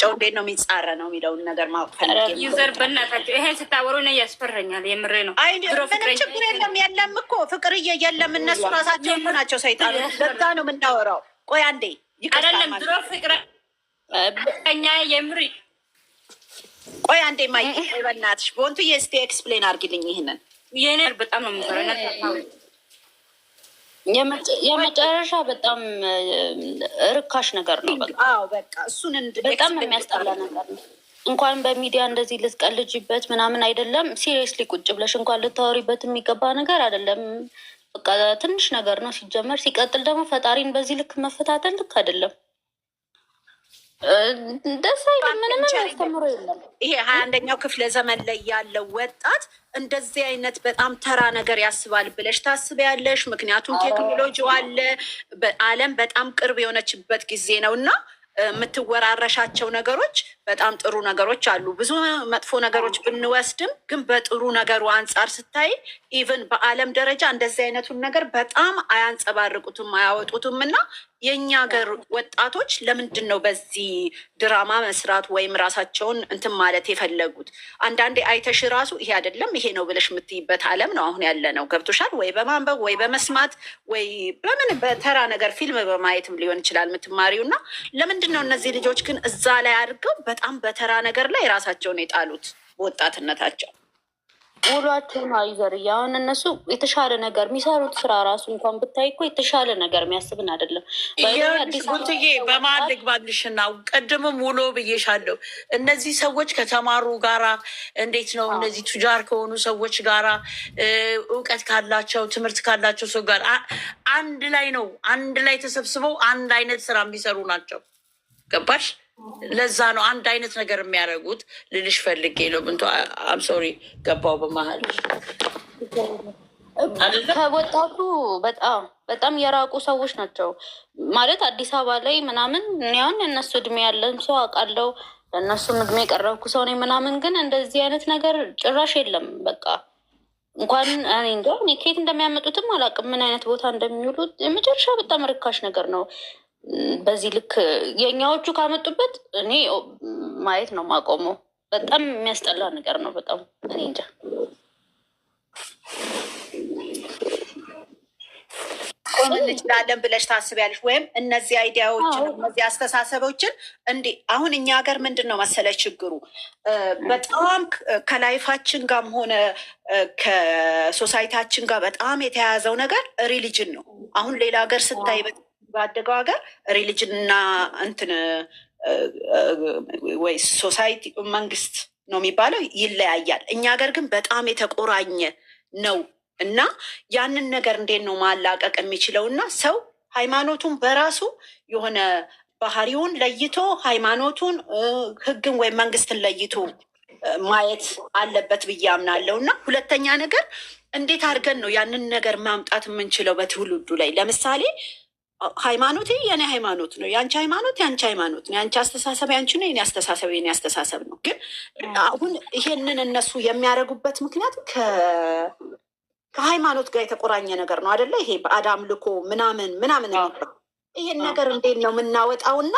ጨው እንዴት ነው የሚጻረ ነው የሚለውን ነገር ማወቅ ፈልጌ ዩዘር በእናታቸው ይሄን ስታወሩ ነው ያስፈረኛል። የምሬ ነው። ምንም ችግር የለም እኮ ፍቅርዬ የለም። እነሱ ራሳቸው እኮ ናቸው ሰይጣኖች። ለዛ ነው የምናወራው። ቆይ አንዴ አይደለም ድሮ ፍቅረኛ የምሬ ቆይ አንዴ ማይ በእናትሽ ቦንቱዬ እስቲ ኤክስፕሌን አድርጊልኝ ይሄንን። የኔ በጣም ነው የምፈረና የመጨረሻ በጣም ርካሽ ነገር ነው። በቃ እሱን በጣም የሚያስጠላ ነገር ነው። እንኳን በሚዲያ እንደዚህ ልትቀልጅበት ምናምን አይደለም፣ ሲሪየስሊ ቁጭ ብለሽ እንኳን ልታወሪበት የሚገባ ነገር አይደለም። በቃ ትንሽ ነገር ነው ሲጀመር። ሲቀጥል ደግሞ ፈጣሪን በዚህ ልክ መፈታተን ልክ አይደለም። ደስ አይልም። ምንም ያስተምሮ የለም። ይሄ 21ኛው ክፍለ ዘመን ላይ ያለው ወጣት እንደዚህ አይነት በጣም ተራ ነገር ያስባል ብለሽ ታስቢያለሽ? ምክንያቱም ቴክኖሎጂው አለ፣ ዓለም በጣም ቅርብ የሆነችበት ጊዜ ነው እና የምትወራረሻቸው ነገሮች በጣም ጥሩ ነገሮች አሉ። ብዙ መጥፎ ነገሮች ብንወስድም ግን በጥሩ ነገሩ አንጻር ስታይ ኢቨን በዓለም ደረጃ እንደዚህ አይነቱን ነገር በጣም አያንጸባርቁትም፣ አያወጡትም እና የእኛ ሀገር ወጣቶች ለምንድን ነው በዚህ ድራማ መስራት ወይም ራሳቸውን እንትን ማለት የፈለጉት? አንዳንዴ አይተሽ ራሱ ይሄ አይደለም ይሄ ነው ብለሽ የምትይበት ዓለም ነው አሁን ያለ ነው። ገብቶሻል ወይ? በማንበብ ወይ በመስማት ወይ በምን በተራ ነገር ፊልም በማየትም ሊሆን ይችላል የምትማሪው እና ለምንድን ነው እነዚህ ልጆች ግን እዛ ላይ አድርገው በጣም በተራ ነገር ላይ ራሳቸውን የጣሉት በወጣትነታቸው? ውሏቸውን አይዘርያ አሁን እነሱ የተሻለ ነገር የሚሰሩት ስራ ራሱ እንኳን ብታይ እኮ የተሻለ ነገር የሚያስብን አይደለም። ጉንትዬ በመሀል ልግባልሽና ቅድምም ውሎ ብዬሻለሁ። እነዚህ ሰዎች ከተማሩ ጋራ እንዴት ነው እነዚህ ቱጃር ከሆኑ ሰዎች ጋራ እውቀት ካላቸው ትምህርት ካላቸው ሰው ጋር አንድ ላይ ነው አንድ ላይ ተሰብስበው አንድ አይነት ስራ የሚሰሩ ናቸው። ገባሽ? ለዛ ነው አንድ አይነት ነገር የሚያደርጉት ልልሽ ፈልጌ ነው። ብንቶ አምሶሪ ገባው በመሀል ከወጣቱ በጣም የራቁ ሰዎች ናቸው ማለት አዲስ አበባ ላይ ምናምን። እኔውን የእነሱ እድሜ ያለን ሰው አውቃለሁ፣ ለእነሱም እድሜ የቀረብኩ ሰው ነኝ ምናምን፣ ግን እንደዚህ አይነት ነገር ጭራሽ የለም። በቃ እንኳን እኔ እንጃ እኔ ከየት እንደሚያመጡትም አላውቅም፣ ምን አይነት ቦታ እንደሚውሉት። የመጨረሻ በጣም ርካሽ ነገር ነው። በዚህ ልክ የእኛዎቹ ካመጡበት እኔ ማየት ነው ማቆመው። በጣም የሚያስጠላ ነገር ነው። በጣም እኔ እንጃ ቆምን እንችላለን ብለሽ ታስቢያለሽ? ወይም እነዚህ አይዲያዎችን እነዚህ አስተሳሰቦችን እንዲህ አሁን እኛ ሀገር ምንድን ነው መሰለ ችግሩ በጣም ከላይፋችን ጋርም ሆነ ከሶሳይታችን ጋር በጣም የተያያዘው ነገር ሪሊጅን ነው። አሁን ሌላ ሀገር ስታይ ባደገው ሀገር ሪሊጅን እና እንትን ወይ ሶሳይቲ መንግስት ነው የሚባለው ይለያያል። እኛ ሀገር ግን በጣም የተቆራኘ ነው እና ያንን ነገር እንዴት ነው ማላቀቅ የሚችለው? እና ሰው ሃይማኖቱን በራሱ የሆነ ባህሪውን ለይቶ ሃይማኖቱን ህግን ወይም መንግስትን ለይቶ ማየት አለበት ብዬ አምናለሁ። እና ሁለተኛ ነገር እንዴት አድርገን ነው ያንን ነገር ማምጣት የምንችለው በትውልዱ ላይ? ለምሳሌ ሃይማኖቴ የኔ ሃይማኖት ነው፣ የአንቺ ሃይማኖት የአንቺ ሃይማኖት ነው፣ የአንቺ አስተሳሰብ ያንቺ ነው፣ የኔ አስተሳሰብ የኔ አስተሳሰብ ነው። ግን አሁን ይሄንን እነሱ የሚያደርጉበት ምክንያት ከሃይማኖት ጋር የተቆራኘ ነገር ነው አደለ? ይሄ ባዕድ አምልኮ ምናምን ምናምን የሚባለው ይሄን ነገር እንዴት ነው የምናወጣውና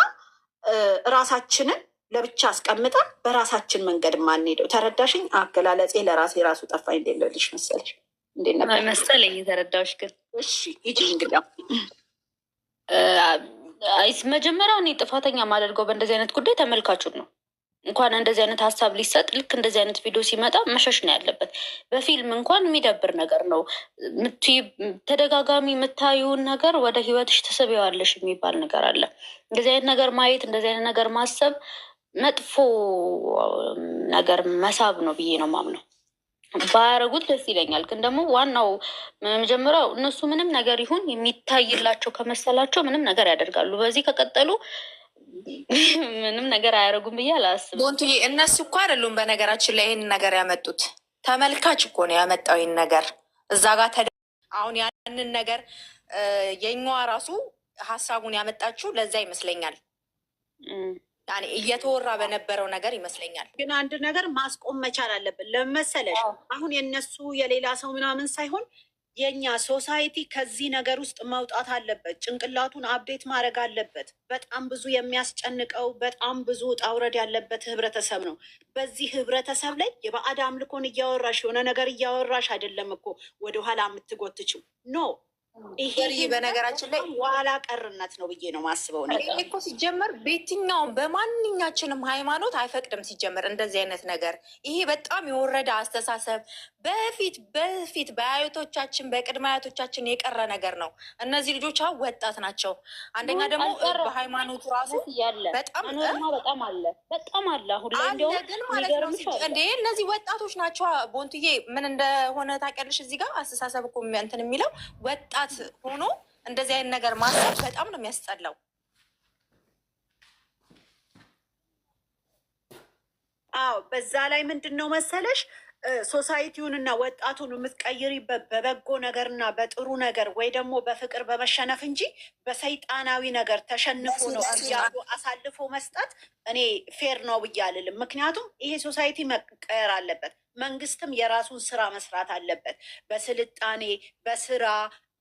ራሳችንን ለብቻ አስቀምጠን በራሳችን መንገድ ማንሄደው? ተረዳሽኝ? አገላለጼ ለራሴ ራሱ ጠፋኝ። እንዴት ልልሽ መሰለሽ? እንዴት ነበር መሰለኝ የተረዳሁሽ። ግን እሺ ሂጂ እንግዲህ መጀመሪያ እኔ ጥፋተኛ የማደርገው በእንደዚህ አይነት ጉዳይ ተመልካቹን ነው። እንኳን እንደዚህ አይነት ሀሳብ ሊሰጥ ልክ እንደዚህ አይነት ቪዲዮ ሲመጣ መሸሽ ነው ያለበት። በፊልም እንኳን የሚደብር ነገር ነው። ተደጋጋሚ የምታዩን ነገር ወደ ህይወትሽ ትስቢዋለሽ የሚባል ነገር አለ። እንደዚህ አይነት ነገር ማየት፣ እንደዚህ አይነት ነገር ማሰብ መጥፎ ነገር መሳብ ነው ብዬ ነው ማምነው። ባያረጉት ደስ ይለኛል። ግን ደግሞ ዋናው መጀመሪያው እነሱ ምንም ነገር ይሁን የሚታይላቸው ከመሰላቸው ምንም ነገር ያደርጋሉ። በዚህ ከቀጠሉ ምንም ነገር አያደርጉም ብዬ አላስብም። ቦንቱዬ እነሱ እኮ አይደሉም በነገራችን ላይ ይህን ነገር ያመጡት፣ ተመልካች እኮ ነው ያመጣው ይህን ነገር እዛ ጋር አሁን ያንን ነገር የኛዋ ራሱ ሀሳቡን ያመጣችው ለዛ ይመስለኛል። እየተወራ በነበረው ነገር ይመስለኛል። ግን አንድ ነገር ማስቆም መቻል አለብን። ለመሰለሽ አሁን የነሱ የሌላ ሰው ምናምን ሳይሆን የኛ ሶሳይቲ ከዚህ ነገር ውስጥ መውጣት አለበት። ጭንቅላቱን አፕዴት ማድረግ አለበት። በጣም ብዙ የሚያስጨንቀው በጣም ብዙ ውጣ ውረድ ያለበት ህብረተሰብ ነው። በዚህ ህብረተሰብ ላይ የባዕድ አምልኮን እያወራሽ የሆነ ነገር እያወራሽ አይደለም እኮ ወደኋላ የምትጎትችው ኖ። ይሄ በነገራችን ላይ ኋላ ቀርነት ነው ብዬ ነው ማስበው። ይሄ እኮ ሲጀመር በየትኛውም በማንኛችንም ሃይማኖት አይፈቅድም ሲጀመር እንደዚህ አይነት ነገር። ይሄ በጣም የወረደ አስተሳሰብ በፊት በአያቶቻችን በቅድመ አያቶቻችን የቀረ ነገር ነው። እነዚህ ልጆች አሁን ወጣት ናቸው። አንደኛ ደግሞ በሃይማኖቱ ራሱ በጣም አለ አሁን ላይ አለ። ግን ማለት ነው እንዴ እነዚህ ወጣቶች ናቸው። ቦንቱዬ ምን እንደሆነ ታውቂያለሽ? እዚህ ጋር አስተሳሰብ እኮ እንትን የሚለው ወጣት ሆኖ እንደዚህ አይነት ነገር ማሰብ በጣም ነው የሚያስጠላው። አዎ በዛ ላይ ምንድን ነው መሰለሽ ሶሳይቲውንና ወጣቱን የምትቀይሪበት በበጎ ነገርና በጥሩ ነገር ወይ ደግሞ በፍቅር በመሸነፍ እንጂ በሰይጣናዊ ነገር ተሸንፎ ነው እያሉ አሳልፎ መስጠት እኔ ፌር ነው ብዬ አልልም። ምክንያቱም ይሄ ሶሳይቲ መቀየር አለበት። መንግስትም የራሱን ስራ መስራት አለበት። በስልጣኔ በስራ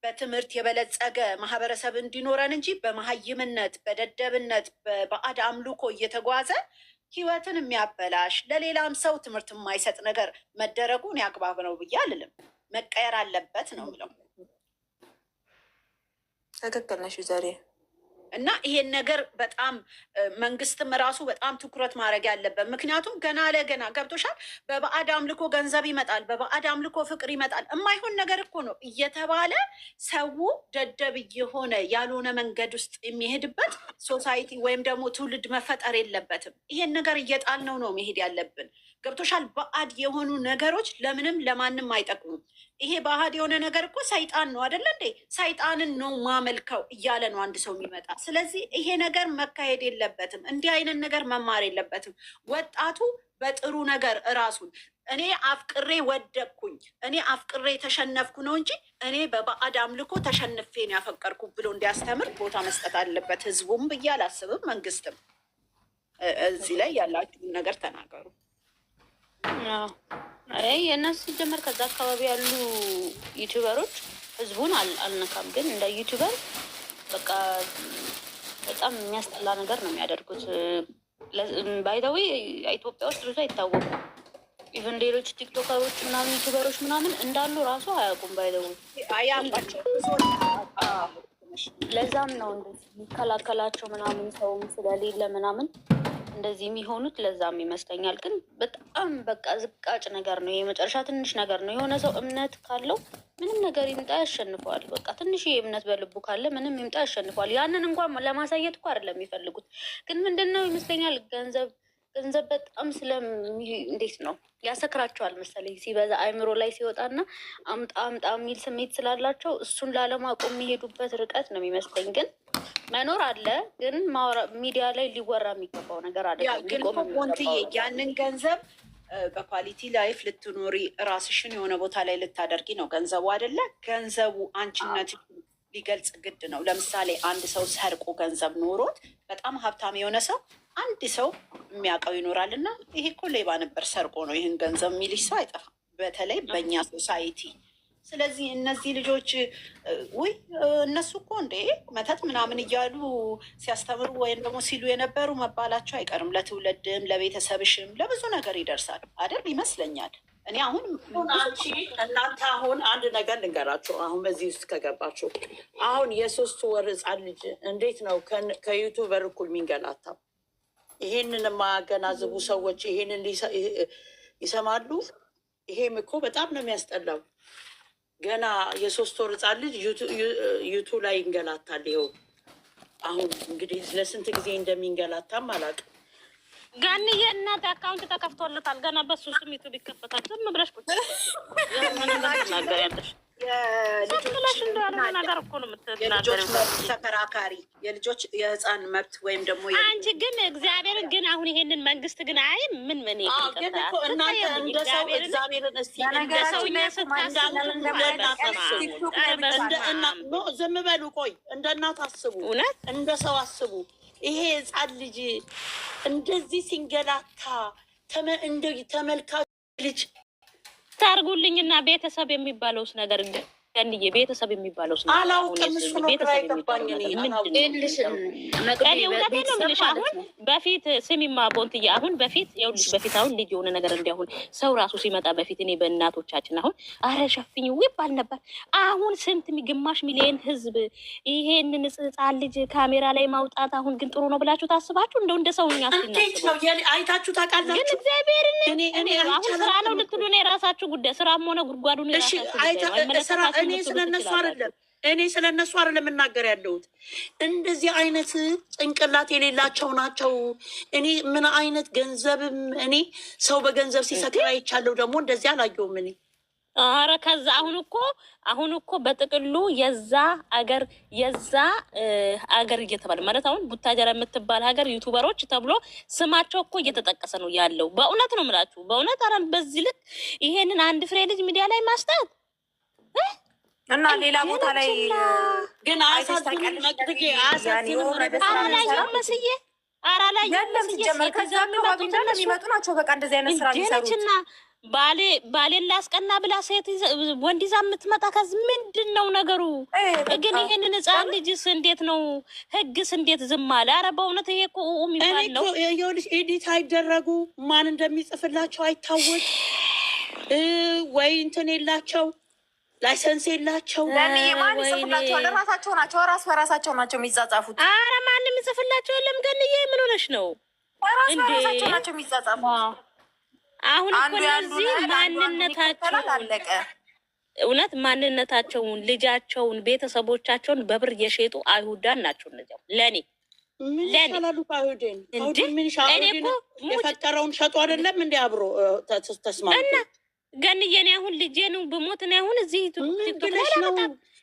በትምህርት የበለጸገ ማህበረሰብ እንዲኖረን እንጂ በመሀይምነት በደደብነት በባዕድ አምልኮ እየተጓዘ ህይወትን የሚያበላሽ ለሌላም ሰው ትምህርት የማይሰጥ ነገር መደረጉን ያግባብ ነው ብዬ አልልም። መቀየር አለበት ነው የምለው። ትክክል ነሽ ዘሬ። እና ይሄን ነገር በጣም መንግስትም ራሱ በጣም ትኩረት ማድረግ ያለበት። ምክንያቱም ገና ለገና ገብቶሻል፣ በባዕድ አምልኮ ገንዘብ ይመጣል፣ በባዕድ አምልኮ ፍቅር ይመጣል። የማይሆን ነገር እኮ ነው እየተባለ ሰው ደደብ እየሆነ ያልሆነ መንገድ ውስጥ የሚሄድበት ሶሳይቲ ወይም ደግሞ ትውልድ መፈጠር የለበትም። ይሄን ነገር እየጣልነው ነው መሄድ ያለብን። ገብቶሻል፣ ባዕድ የሆኑ ነገሮች ለምንም ለማንም አይጠቅሙም። ይሄ ባዕድ የሆነ ነገር እኮ ሰይጣን ነው አይደለ እንዴ? ሰይጣንን ነው ማመልከው እያለ ነው አንድ ሰው የሚመጣ። ስለዚህ ይሄ ነገር መካሄድ የለበትም። እንዲህ አይነት ነገር መማር የለበትም። ወጣቱ በጥሩ ነገር እራሱን እኔ አፍቅሬ ወደቅኩኝ፣ እኔ አፍቅሬ ተሸነፍኩ ነው እንጂ እኔ በባዕድ አምልኮ ተሸንፌን ያፈቀርኩ ብሎ እንዲያስተምር ቦታ መስጠት አለበት ህዝቡም ብዬ አላስብም። መንግስትም እዚህ ላይ ያላችሁን ነገር ተናገሩ። የእነሱ ሲጀመር ከዛ አካባቢ ያሉ ዩቲዩበሮች ህዝቡን አልነካም፣ ግን እንደ ዩቲዩበር በቃ በጣም የሚያስጠላ ነገር ነው የሚያደርጉት። ባይታዊ ኢትዮጵያ ውስጥ ብዙ አይታወቁም። ኢቨን ሌሎች ቲክቶከሮች ምናምን ዩቲዩበሮች ምናምን እንዳሉ ራሱ አያውቁም። ባይታዊ አያውቃቸው። ለዛም ነው እንደዚህ የሚከላከላቸው ምናምን ሰውም ስለሌለ ምናምን እንደዚህ የሚሆኑት ለዛም ይመስለኛል። ግን በጣም በቃ ዝቃጭ ነገር ነው። የመጨረሻ ትንሽ ነገር ነው። የሆነ ሰው እምነት ካለው ምንም ነገር ይምጣ ያሸንፈዋል። በቃ ትንሽ እምነት በልቡ ካለ ምንም ይምጣ ያሸንፈዋል። ያንን እንኳን ለማሳየት እኮ አይደለም የሚፈልጉት። ግን ምንድን ነው ይመስለኛል ገንዘብ በጣም እንዴት ነው ያሰክራቸዋል መሰለኝ። ሲበዛ አይምሮ ላይ ሲወጣና አምጣ አምጣ የሚል ስሜት ስላላቸው እሱን ላለማቆም የሚሄዱበት ርቀት ነው የሚመስለኝ። ግን መኖር አለ። ግን ሚዲያ ላይ ሊወራ የሚገባው ነገር አለ። ግን ፖንትዬ ያንን ገንዘብ በኳሊቲ ላይፍ ልትኖሪ ራስሽን የሆነ ቦታ ላይ ልታደርጊ ነው ገንዘቡ አይደለ? ገንዘቡ አንቺነት ሊገልጽ ግድ ነው። ለምሳሌ አንድ ሰው ሰርቆ ገንዘብ ኖሮት በጣም ሀብታም የሆነ ሰው አንድ ሰው የሚያውቀው ይኖራል እና ይሄ እኮ ሌባ ነበር ሰርቆ ነው ይህን ገንዘብ የሚልሽ ሰው አይጠፋም፣ በተለይ በእኛ ሶሳይቲ። ስለዚህ እነዚህ ልጆች ውይ እነሱ እኮ እንዴ መተት ምናምን እያሉ ሲያስተምሩ ወይም ደግሞ ሲሉ የነበሩ መባላቸው አይቀርም። ለትውልድም ለቤተሰብሽም ለብዙ ነገር ይደርሳል አይደል ይመስለኛል። እኔ አሁን እናንተ አሁን አንድ ነገር ልንገራችሁ። አሁን በዚህ ውስጥ ከገባችሁ አሁን የ3 ወር ህፃን ልጅ እንዴት ነው ከዩቱበር እኩል የሚንገላታው? ይሄንን የማያገናዝቡ ሰዎች ይሄንን ይሰማሉ። ይሄም እኮ በጣም ነው የሚያስጠላው። ገና የ3 ወር ህፃን ልጅ ዩቱ ላይ ይንገላታል። ይኸው አሁን እንግዲህ ለስንት ጊዜ እንደሚንገላታም አላውቅም። ጋንዬ እናት አካውንት ተከፍቶለታል። ገና በሱ ስም ዩቱብ ይከፈታል። ዝም ብለሽ ቁጭ ነገር ያለሽ ነገር እኮ ነው የልጆች መብት ተከራካሪ የህፃን መብት ወይም ደግሞ አንቺ ግን እግዚአብሔርን ግን አሁን ይሄንን መንግስት ግን አይ ምን እናንተ እንደ ሰው እግዚአብሔርን እስቲ ዝም በሉ። ቆይ እንደ እናት አስቡ፣ እንደ ሰው አስቡ። ይሄ ህፃን ልጅ እንደዚህ ሲንገላታ ተመልካች ልጅ ታርጉልኝና ቤተሰብ የሚባለውስ ነገር ቀንዬ ቤተሰብ የሚባለው አላውቅም። እሱ ነው ግራ የገባኝ። እኔ እውነቴን ነው የምልሽ። አሁን በፊት ስሚማ ቦንትዬ፣ አሁን በፊት ይኸውልሽ፣ በፊት አሁን ልጅ የሆነ ነገር እንዲያሁን ሰው ራሱ ሲመጣ በፊት እኔ በእናቶቻችን አሁን አረ ሸፍኝ ይባል ነበር። አሁን ስንት ግማሽ ሚሊዮን ህዝብ ይሄንን ህፃን ልጅ ካሜራ ላይ ማውጣት አሁን ግን ጥሩ ነው ብላችሁ ታስባችሁ? እንደው እንደ ሰውኛ ነው አይታችሁ ታውቃላችሁ? ግን እግዚአብሔርን እኔ አሁን ስራ ነው ልትሉ ነው የራሳችሁ ጉዳይ። ስራም ሆነ ጉድጓዱን እኔ ስለነሱ አይደለም የምናገር ያለሁት። እንደዚህ አይነት ጭንቅላት የሌላቸው ናቸው። እኔ ምን አይነት ገንዘብም እኔ ሰው በገንዘብ ሲሰክር አይቻለሁ። ደግሞ እንደዚህ አላየሁም እኔ። አረ ከዛ አሁን እኮ በጥቅሉ የዛ አገር እየተባለ ማለት አሁን ቡታጀራ የምትባል ሀገር ዩቱበሮች ተብሎ ስማቸው እኮ እየተጠቀሰ ነው ያለው። በእውነት ነው የምላችሁ፣ በእውነት አረ በዚህ ልክ ይሄንን አንድ ፍሬ ልጅ ሚዲያ ላይ ማስታት እና ሌላ ቦታ ላይ ግን አላየሁም መስዬ ከዛ አካባቢ የሚመጡ ናቸው። በቃ እንደዚህ አይነት ስራ የሚሰሩት ባሌን ላስቀና ብላ ሴት ወንድ ይዛ የምትመጣ ከዚህ ምንድን ነው ነገሩ? ግን ይሄንን ህፃን ልጅስ እንዴት ነው ህግስ እንዴት ዝም አለ? ኧረ በእውነት ይሄ እኮ የሚባል ነው። ይኸውልሽ ኤዲት አይደረጉ፣ ማን እንደሚጽፍላቸው አይታወቅ፣ ወይ እንትን የላቸው ላይሰንስ የላቸው። ማን ይጽፍላቸዋል? ራሳቸው ናቸው፣ ራስ በራሳቸው ናቸው የሚጻጻፉት። ኧረ ማንም ይጽፍላቸው የለም። ገንዬ ምን ሆነሽ ነው? ራስ በራሳቸው ናቸው የሚጻጻፉት። አሁን እኮ እነዚህ እውነት ማንነታቸውን፣ ልጃቸውን፣ ቤተሰቦቻቸውን በብር የሸጡ አይሁዳን ናቸው እነዚያው። ለእኔ የፈጠረውን ሸጡ አይደለም እንዲ አብሮ ተስማሙ እና ገንዬ እኔ አሁን ልጄን ብሞት እኔ አሁን እዚህ ብለሽ ነው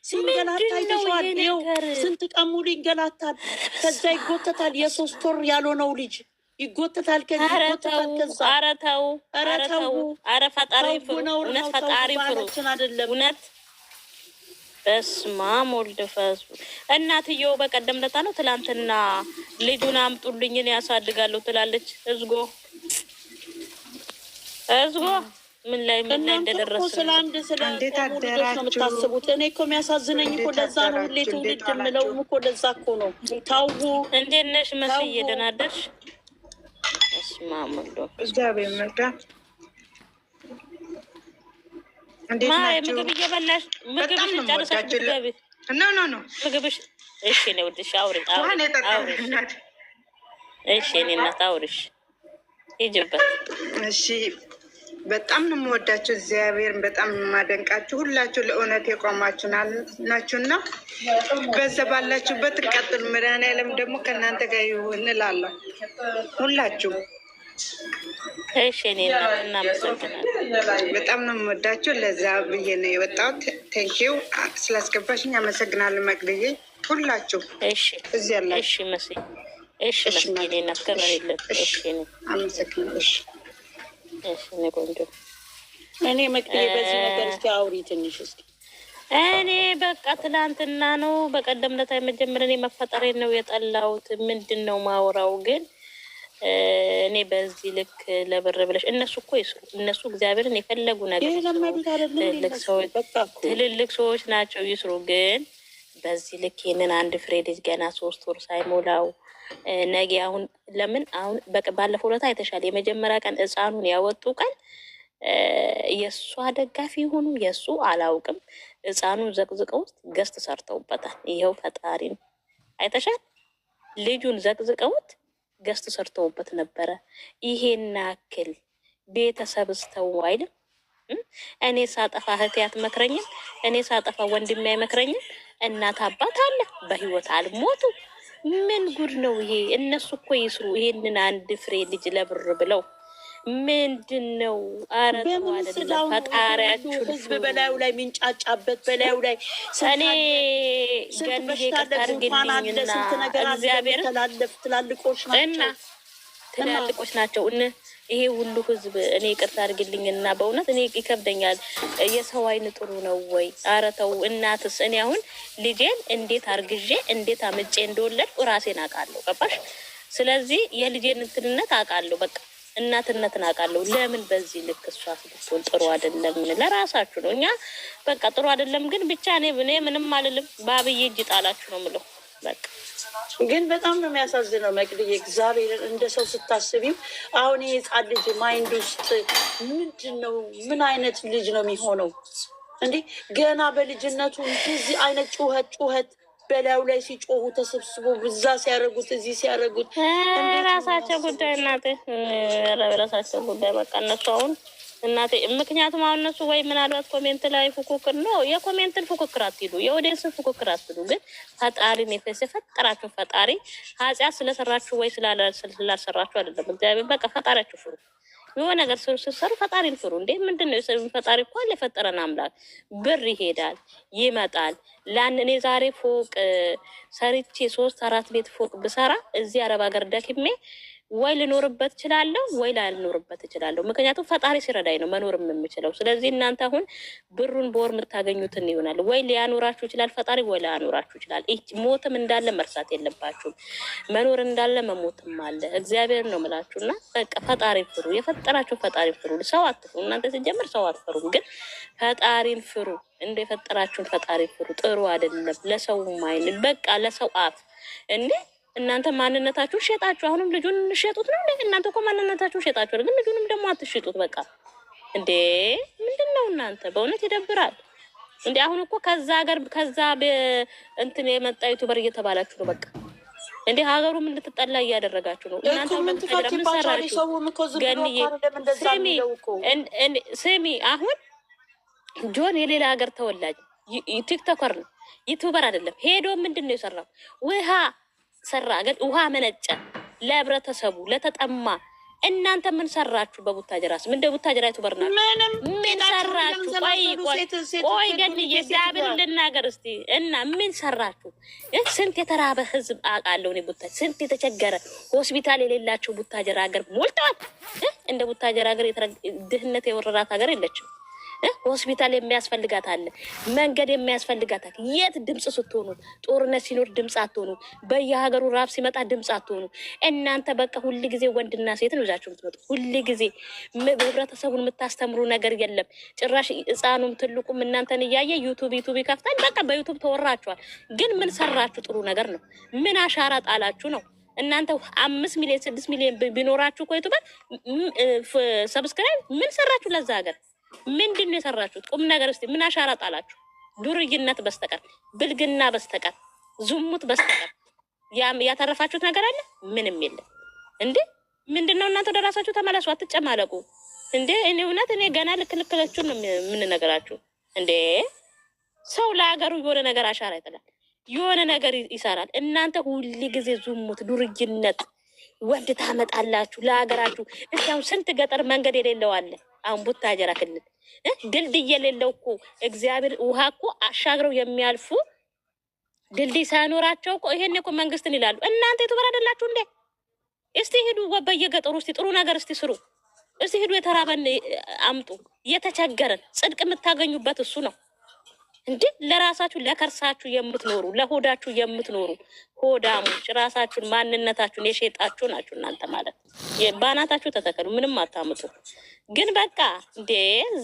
ሲንገላታ ይተሸዋል። ይኸው ስንት ቀን ሙሉ ይንገላታል። ከዛ ይጎተታል። የሶስት ወር ያልሆነው ልጅ ይጎተታል። ከዚህ ይጎተታል። ከዛ ኧረ ተው፣ ኧረ ፈጣሪ ፍሩ፣ እውነት ፈጣሪ ፍሩ። እውነት በስመ አብ ወልድ ፈሱ። እናትየው በቀደም ለታ ነው ትላንትና ልጁን አምጡልኝ እኔ ያሳድጋለሁ ትላለች። እዝጎ ምን ላይ እንደደረሰ ስለ አንድ ስለ ልጆች ነው የምታስቡት። እኔ እኮ የሚያሳዝነኝ እኮ ለዛ ነው ሁሌ ትውልድ የምለው እኮ ለዛ እኮ ነው። ታው እንዴት ነሽ መስዬ? ደህና አደርሽ? እስማሙሎ እግዚአብሔር ይመስገን። እንዴት ናችሁ? ምግብ እየበላሽ ምግብሽ ጨርሰሽ ብትገቢ ኖ ምግብሽ እሺ ነው ወድሽ አውሪ እሺ እኔ እናት አውሪሽ ሂጂበት እሺ። በጣም ነው የምወዳችሁ፣ እግዚአብሔርን በጣም የማደንቃችሁ ሁላችሁ ለእውነት የቆማችሁ ናችሁና በዛ ባላችሁበት ቀጥሉ። መድኃኒዓለም ደግሞ ከእናንተ ጋር ይሁን እላለሁ ሁላችሁ። እሺ እኔ እናመሰግናለን። በጣም ነው የምወዳችሁ። ለዛ ብዬ ነው የወጣሁት። ቴንኪው ስላስገባሽኝ አመሰግናለሁ። መቅደዬ ሁላችሁ እሺ እዚህ ያላችሁ እሺ መሲ እሺ መሲ እኔ እናስከበረልን እሺ እኔ አመሰግናለሁ። እሺ ቆንጆ። እኔ መቅደዬ በዚህ ነገር እስኪ አውሪ ትንሽ እስኪ። እኔ በቃ ትላንትና ነው በቀደም ለታ የመጀመሪያ እኔ መፈጠሬን ነው የጠላሁት። ምንድን ነው ማውራው ግን እኔ በዚህ ልክ ለብር ብለሽ እነሱ እኮ ይስሩ። እነሱ እግዚአብሔርን የፈለጉ ነገር ትልልቅ ሰዎች ናቸው ይስሩ። ግን በዚህ ልክ ይህንን አንድ ፍሬ ልጅ ገና 3 ወር ሳይሞላው ነገ አሁን ለምን አሁን ባለፈው ዕለት የተሻለ የመጀመሪያ ቀን ህፃኑን ያወጡ ቀን የእሷ ደጋፊ ሆኑ የእሱ አላውቅም። ህፃኑን ዘቅዝቀው ውስጥ ገስት ሰርተውበታል። ይኸው ፈጣሪን አይተሻል። ልጁን ዘቅዝቀውት ገስት ሰርተውበት ነበረ። ይሄን ያክል ቤተሰብ ስተው አይልም። እኔ ሳጠፋ እህቴ አትመክረኝም፣ እኔ ሳጠፋ ወንድሜ አይመክረኝም። እናት አባት አለ በህይወት አልሞቱ። ምን ጉድ ነው ይሄ? እነሱ እኮ ይስሩ። ይሄንን አንድ ፍሬ ልጅ ለብር ብለው ምንድን ነው? ኧረ ተው አይደለም ፈጣሪያችሁ ህዝብ በላዩ ላይ ሚንጫጫበት በላዩ ላይ እኔ ገንዬ ቀርታርግልኝና እግዚአብሔር ትላልቆች ናቸው ይሄ ሁሉ ህዝብ እኔ ይቅርታ አድርግልኝና በእውነት እኔ ይከብደኛል። የሰው አይን ጥሩ ነው ወይ? ኧረ ተው እናትስ። እኔ አሁን ልጄን እንዴት አርግዤ እንዴት አምጬ እንደወለድኩ ራሴን አውቃለሁ። ገባሽ? ስለዚህ የልጄን እንትንነት አውቃለሁ። በቃ እናትነትን አውቃለሁ። ለምን በዚህ ልክ እሷ ስትሆን ጥሩ አይደለም። ለራሳችሁ ነው። እኛ በቃ ጥሩ አይደለም፣ ግን ብቻ እኔ ምንም አልልም። በአብዬ እጅ ጣላችሁ ነው የምለው በቃ። ግን በጣም ነው የሚያሳዝነው መቅድዬ፣ እግዚአብሔር እንደ ሰው ስታስቢው አሁን የህፃን ልጅ ማይንድ ውስጥ ምንድን ነው? ምን አይነት ልጅ ነው የሚሆነው እንዴ? ገና በልጅነቱ እንደዚህ አይነት ጩኸት በላዩ ላይ ሲጮሁ ተሰብስቦ ብዛ ሲያደርጉት እዚህ ሲያደርጉት ራሳቸው ጉዳይ እናቴ፣ ራሳቸው ጉዳይ በቃ እነሱ አሁን እናቴ። ምክንያቱም አሁን እነሱ ወይ ምናልባት ኮሜንት ላይ ፉክክር ነው፣ የኮሜንትን ፉክክር አትሉ፣ የኦዲየንስን ፉክክር አትሉ። ግን ፈጣሪን የፈጠራችሁ ፈጣሪ ኃጢአት ስለሰራችሁ ወይ ስላልሰራችሁ አይደለም። እግዚአብሔር በቃ ፈጣሪያችሁ ፍሩ። የሆነ ነገር ስትሰሩ ፈጣሪን ፍሩ። እንዴ ምንድን ነው ፈጣሪ እኮ የፈጠረን አምላክ። ብር ይሄዳል ይመጣል። እኔ ዛሬ ፎቅ ሰርቼ 3-4 ቤት ፎቅ ብሰራ እዚህ አረብ ሀገር ደክሜ ወይ ልኖርበት እችላለሁ ወይ ላልኖርበት እችላለሁ። ምክንያቱም ፈጣሪ ሲረዳኝ ነው መኖር የምችለው። ስለዚህ እናንተ አሁን ብሩን በወር የምታገኙትን ይሆናል ወይ ሊያኖራችሁ ይችላል ፈጣሪ፣ ወይ ሊያኖራችሁ ይችላል። ሞትም እንዳለ መርሳት የለባችሁም። መኖር እንዳለ መሞትም አለ። እግዚአብሔር ነው የምላችሁ። እና በቃ ፈጣሪ ፍሩ፣ የፈጠራችሁ ፈጣሪ ፍሩ። ሰው አትፍሩ። እናንተ ሲጀምር ሰው አትፈሩም፣ ግን ፈጣሪን ፍሩ። እንደ የፈጠራችሁን ፈጣሪ ፍሩ። ጥሩ አይደለም ለሰው ማይን በቃ ለሰው አፍ እንዴ እናንተ ማንነታችሁን ሸጣችሁ። አሁንም ልጁን ሸጡት ነው እንዴ? እናንተ እኮ ማንነታችሁን ሸጣችሁ፣ ግን ልጁንም ደግሞ አትሽጡት። በቃ እንዴ ምንድን ነው እናንተ? በእውነት ይደብራል እንዴ። አሁን እኮ ከዛ ሀገር ከዛ እንትን የመጣ ዩቱበር እየተባላችሁ ነው። በቃ እንዴ ሀገሩም እንድትጠላ እያደረጋችሁ ነው እናንተ። ምን ሰራችሁ? ገንዬ ስሚ፣ አሁን ጆን የሌላ ሀገር ተወላጅ ቲክቶከር ነው፣ ዩቱበር አይደለም። ሄዶ ምንድን ነው የሰራው? ውሃ ሰራ፣ ግን ውሃ መነጨ ለህብረተሰቡ ለተጠማ። እናንተ ምን ሰራችሁ? በቡታጀራስ ምን ቡታጀራ ዩቱበር ናችሁ? ምን ሰራችሁ? ቆይ ግን የእግዚአብሔር ልናገር እስቲ እና ምን ሰራችሁ? ስንት የተራበ ህዝብ አውቃለሁ እኔ ቡታጀራ፣ ስንት የተቸገረ ሆስፒታል የሌላቸው ቡታጀራ ሀገር ሞልተዋል። እንደ ቡታጀራ ሀገር ድህነት የወረራት ሀገር የለችም። ሆስፒታል የሚያስፈልጋት አለ፣ መንገድ የሚያስፈልጋት አለ። የት ድምፅ ስትሆኑ? ጦርነት ሲኖር ድምፅ አትሆኑ፣ በየሀገሩ ራብ ሲመጣ ድምፅ አትሆኑ። እናንተ በቃ ሁል ጊዜ ወንድና ሴትን ይዛችሁ የምትመጡ፣ ሁል ጊዜ ህብረተሰቡን የምታስተምሩ ነገር የለም። ጭራሽ ህፃኑም ትልቁም እናንተን እያየ ዩቱብ ይከፍታል። በቃ በዩቱብ ተወራችኋል። ግን ምን ሰራችሁ? ጥሩ ነገር ነው። ምን አሻራ ጣላችሁ ነው? እናንተ 5 ሚሊዮን 6 ሚሊዮን ቢኖራችሁ እኮ ዩቱበር ሰብስክራይብ ምን ሰራችሁ ለዛ ሀገር? ምንድን ነው የሰራችሁት? ቁም ነገር እስቲ ምን አሻራ ጣላችሁ? ዱርይነት በስተቀር ብልግና በስተቀር ዝሙት በስተቀር ያተረፋችሁት ነገር አለ? ምንም የለም። እንዴ ምንድነው? እናንተ ወደ ራሳችሁ ተመለሱ፣ አትጨማለቁ። እንዴ እኔ እውነት እኔ ገና ልክልክላችሁ ነው የምንነግራችሁ። እንዴ ሰው ለሀገሩ የሆነ ነገር አሻራ ይጥላል፣ የሆነ ነገር ይሰራል። እናንተ ሁል ጊዜ ዝሙት፣ ዱርይነት ወንድ ታመጣላችሁ ለሀገራችሁ። እስካሁን ስንት ገጠር መንገድ የሌለው አለ። አሁን ቡታጀራ ክልል ድልድይ የሌለው እኮ እግዚአብሔር ውሃ እኮ አሻግረው የሚያልፉ ድልድይ ሳይኖራቸው እኮ ይሄን እኮ መንግስትን ይላሉ። እናንተ ዩቱበር አይደላችሁ እንዴ? እስቲ ሂዱ በየገጠሩ እስቲ ጥሩ ነገር እስቲ ስሩ። እስቲ ሂዱ የተራበን አምጡ። የተቸገረን ጽድቅ የምታገኙበት እሱ ነው እንዴ። ለራሳችሁ ለከርሳችሁ የምትኖሩ ለሆዳችሁ የምትኖሩ ሆዳሞች ራሳችሁን ማንነታችሁን የሸጣችሁ ናችሁ እናንተ ማለት። ባናታችሁ ተተከሉ፣ ምንም አታምጡ። ግን በቃ እንዴ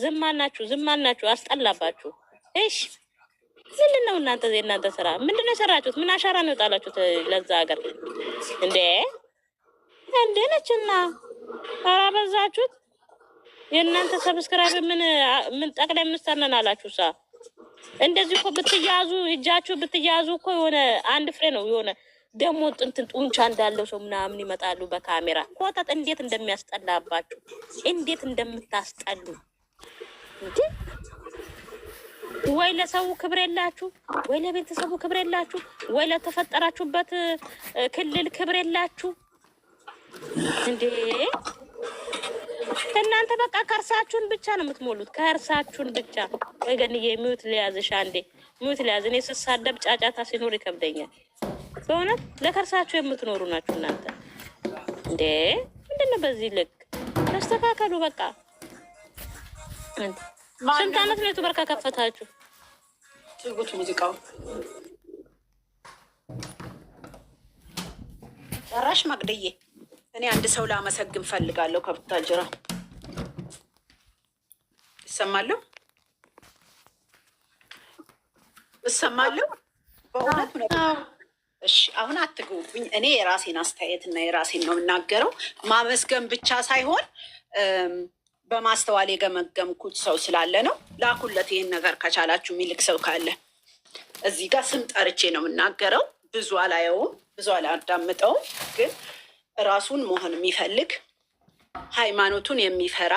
ዝም አልናችሁ፣ አስጠላባችሁ። እሺ ምንድን ነው እናንተ ስራ ምንድን ነው የሰራችሁት? ምን አሻራ ነው የጣላችሁት ለዛ ሀገር? እንዴ ነችና ኧረ በዛችሁት። የእናንተ ሰብስክራይብ ምን ጠቅላይ ሚኒስትር ነን አላችሁ ሳ እንደዚህ እኮ ብትያዙ እጃችሁ ብትያዙ እኮ የሆነ አንድ ፍሬ ነው የሆነ ደግሞ እንትን ጡንቻ እንዳለው ሰው ምናምን ይመጣሉ በካሜራ ኮተት። እንዴት እንደሚያስጠላባችሁ፣ እንዴት እንደምታስጠሉ። እንዴ ወይ ለሰው ክብር የላችሁ፣ ወይ ለቤተሰቡ ክብር የላችሁ፣ ወይ ለተፈጠራችሁበት ክልል ክብር የላችሁ። እንዴ እናንተ በቃ ከርሳችሁን ብቻ ነው የምትሞሉት፣ ከርሳችሁን ብቻ። ወይ ገንዬ ሚውት ሊያዝሽ አንዴ፣ ሚውት ሊያዝ። እኔ ስሳደብ ጫጫታ ሲኖር ይከብደኛል በእውነት። ለከርሳችሁ የምትኖሩ ናችሁ እናንተ። እንዴ ምንድነው በዚህ ልክ? ተስተካከሉ በቃ። ስንት ዓመት ነው ዩቱበር ከከፈታችሁ? ትጉት ሙዚቃው ጨራሽ መቅደዬ እኔ አንድ ሰው ላመሰግን ፈልጋለሁ። ከቡታጅራ እሰማለሁ በእውነት እሺ፣ አሁን አትግቡብኝ። እኔ የራሴን አስተያየት እና የራሴን ነው የምናገረው። ማመስገን ብቻ ሳይሆን በማስተዋል የገመገምኩት ሰው ስላለ ነው። ላኩለት ይህን ነገር ከቻላችሁ የሚልክ ሰው ካለ። እዚህ ጋር ስም ጠርቼ ነው የምናገረው። ብዙ አላየውም፣ ብዙ አላዳምጠውም። ግን ራሱን መሆን የሚፈልግ ሃይማኖቱን የሚፈራ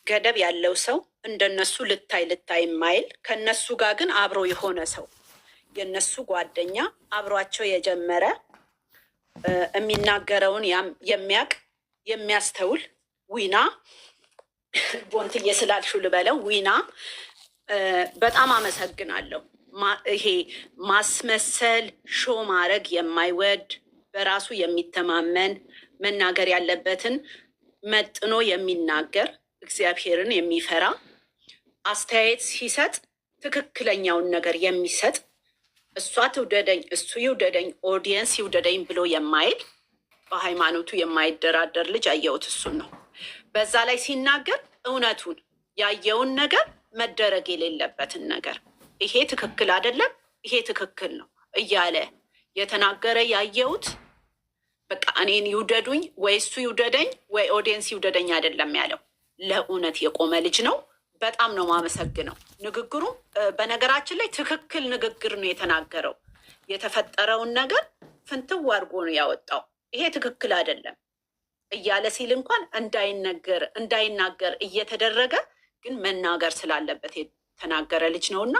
ገደብ ያለው ሰው እንደነሱ ልታይ የማይል ከነሱ ጋር ግን አብሮ የሆነ ሰው የነሱ ጓደኛ አብሯቸው የጀመረ የሚናገረውን የሚያቅ የሚያስተውል ዊና ቦንትዬ ስላልሹ ልበለው ዊና በጣም አመሰግናለሁ። ይሄ ማስመሰል ሾ ማድረግ የማይወድ በራሱ የሚተማመን መናገር ያለበትን መጥኖ የሚናገር እግዚአብሔርን የሚፈራ አስተያየት ሲሰጥ ትክክለኛውን ነገር የሚሰጥ እሷ ትውደደኝ እሱ ይውደደኝ ኦዲየንስ ይውደደኝ ብሎ የማይል በሃይማኖቱ የማይደራደር ልጅ አየሁት። እሱን ነው በዛ ላይ ሲናገር እውነቱን ያየውን ነገር መደረግ የሌለበትን ነገር ይሄ ትክክል አይደለም፣ ይሄ ትክክል ነው እያለ የተናገረ ያየሁት። በቃ እኔን ይውደዱኝ ወይ እሱ ይውደደኝ ወይ ኦዲየንስ ይውደደኝ አይደለም ያለው፣ ለእውነት የቆመ ልጅ ነው። በጣም ነው ማመሰግነው። ንግግሩ በነገራችን ላይ ትክክል ንግግር ነው የተናገረው። የተፈጠረውን ነገር ፍንትው አድርጎ ነው ያወጣው። ይሄ ትክክል አይደለም እያለ ሲል እንኳን እንዳይናገር እየተደረገ ግን መናገር ስላለበት የተናገረ ልጅ ነው እና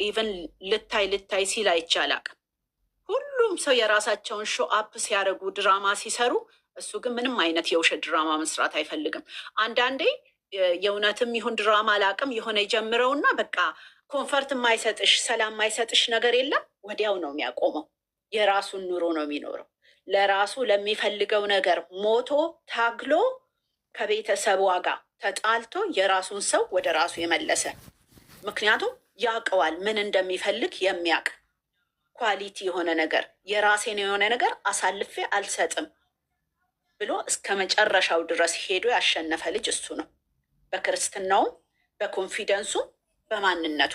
ኢቨን ልታይ ሲል አይቻላል። ሁሉም ሰው የራሳቸውን ሾው አፕ ሲያደርጉ ድራማ ሲሰሩ፣ እሱ ግን ምንም አይነት የውሸት ድራማ መስራት አይፈልግም። አንዳንዴ የእውነትም ይሁን ድራማ አላቅም የሆነ የጀምረውና በቃ ኮንፈርት የማይሰጥሽ ሰላም የማይሰጥሽ ነገር የለም ወዲያው ነው የሚያቆመው። የራሱን ኑሮ ነው የሚኖረው። ለራሱ ለሚፈልገው ነገር ሞቶ ታግሎ ከቤተሰቧ ጋር ተጣልቶ የራሱን ሰው ወደ ራሱ የመለሰ ምክንያቱም ያውቀዋል ምን እንደሚፈልግ የሚያውቅ ኳሊቲ የሆነ ነገር የራሴን የሆነ ነገር አሳልፌ አልሰጥም ብሎ እስከ መጨረሻው ድረስ ሄዶ ያሸነፈ ልጅ እሱ ነው፣ በክርስትናውም በኮንፊደንሱም በማንነቱ።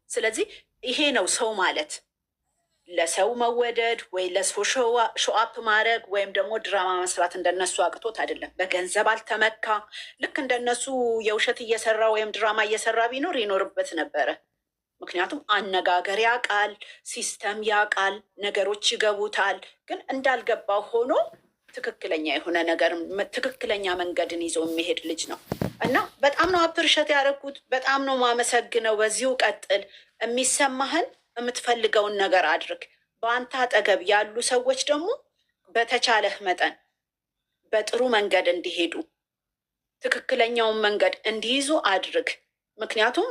ስለዚህ ይሄ ነው ሰው ማለት። ለሰው መወደድ ወይ ለሰው ሾአፕ ማድረግ ወይም ደግሞ ድራማ መስራት እንደነሱ አቅቶት አይደለም። በገንዘብ አልተመካ። ልክ እንደነሱ የውሸት እየሰራ ወይም ድራማ እየሰራ ቢኖር ይኖርበት ነበረ። ምክንያቱም አነጋገር ያውቃል፣ ሲስተም ያውቃል፣ ነገሮች ይገቡታል። ግን እንዳልገባው ሆኖ ትክክለኛ የሆነ ነገር ትክክለኛ መንገድን ይዞ የሚሄድ ልጅ ነው እና በጣም ነው አፕርሸት ያደረኩት። በጣም ነው ማመሰግነው። በዚሁ ቀጥል። የሚሰማህን የምትፈልገውን ነገር አድርግ። በአንተ አጠገብ ያሉ ሰዎች ደግሞ በተቻለህ መጠን በጥሩ መንገድ እንዲሄዱ ትክክለኛውን መንገድ እንዲይዙ አድርግ። ምክንያቱም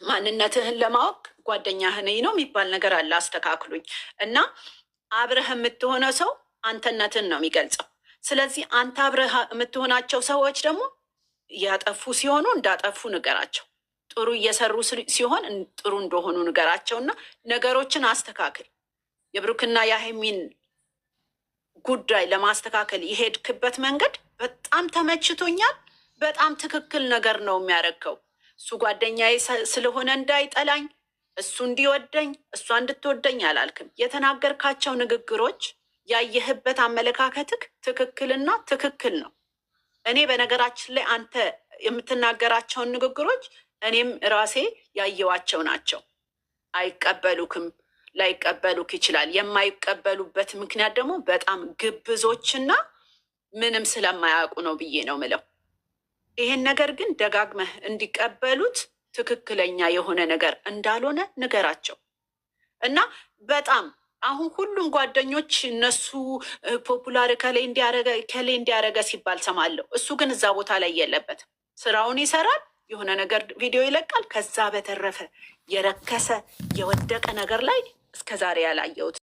ማንነትህን ለማወቅ ጓደኛህን ነው የሚባል ነገር አለ። አስተካክሉኝ እና አብረህ የምትሆነው ሰው አንተነትን ነው የሚገልጸው። ስለዚህ አንተ አብረህ የምትሆናቸው ሰዎች ደግሞ እያጠፉ ሲሆኑ እንዳጠፉ ንገራቸው፣ ጥሩ እየሰሩ ሲሆን ጥሩ እንደሆኑ ንገራቸው እና ነገሮችን አስተካክል። የብሩክና የሀይሚን ጉዳይ ለማስተካከል የሄድክበት መንገድ በጣም ተመችቶኛል። በጣም ትክክል ነገር ነው የሚያደርገው። እሱ ጓደኛዬ ስለሆነ እንዳይጠላኝ፣ እሱ እንዲወደኝ፣ እሷ እንድትወደኝ አላልክም። የተናገርካቸው ንግግሮች ያየህበት አመለካከትክ ትክክልና ትክክል ነው። እኔ በነገራችን ላይ አንተ የምትናገራቸውን ንግግሮች እኔም ራሴ ያየዋቸው ናቸው። አይቀበሉክም፣ ላይቀበሉክ ይችላል። የማይቀበሉበት ምክንያት ደግሞ በጣም ግብዞችና ምንም ስለማያውቁ ነው ብዬ ነው ምለው። ይሄን ነገር ግን ደጋግመህ እንዲቀበሉት ትክክለኛ የሆነ ነገር እንዳልሆነ ንገራቸው እና በጣም አሁን ሁሉም ጓደኞች እነሱ ፖፑላር ከሌ እንዲያረገ ሲባል ሰማለሁ። እሱ ግን እዛ ቦታ ላይ የለበትም። ስራውን ይሰራል፣ የሆነ ነገር ቪዲዮ ይለቃል። ከዛ በተረፈ የረከሰ የወደቀ ነገር ላይ እስከዛሬ ያላየሁት